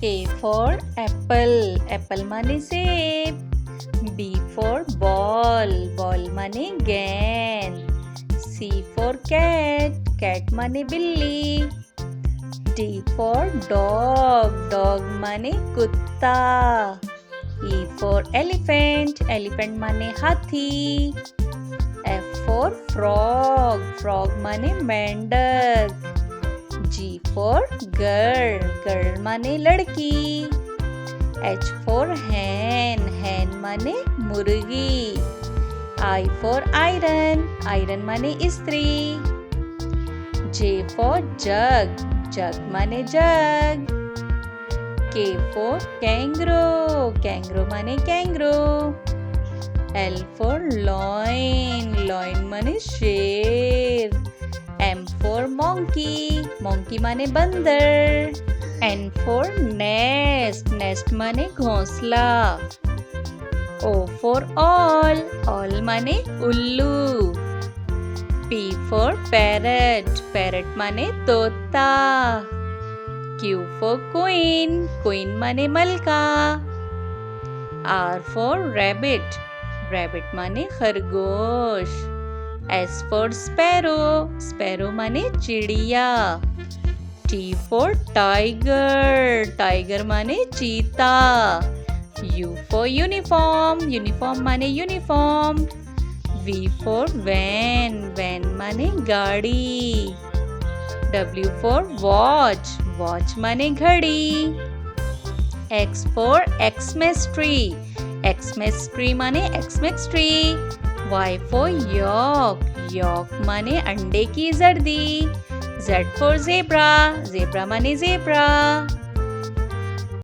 A for apple, apple माने सेब. B for ball, ball माने गेंद. C for cat, cat माने बिल्ली. D for dog, dog माने कुत्ता. E for elephant, elephant माने हाथी. F for frog, frog माने मेंढक. G for girl, girl माने लड़की. H for hen, hen माने मुर्गी. I for iron, iron माने इस्त्री. J for jug, jug माने जग. K for kangaroo, kangaroo माने kangaroo. L for loin, loin माने शेर. M for monkey, monkey माने बंदर. N for nest, nest माने घोंसला. O for owl, owl माने उल्लू. P for parrot, parrot माने तोता. Q for queen, queen माने मलका. R for rabbit, rabbit माने खरगोश. S for sparrow, sparrow माने चिड़िया. T for tiger, tiger माने चीता. U for uniform, uniform माने uniform. V for van, van माने गाड़ी. W for watch, watch माने घड़ी. X for Xmas tree, Xmas tree माने Xmas tree. Y for yolk, yolk माने अंडे की जर्दी. Z for zebra, zebra माने zebra.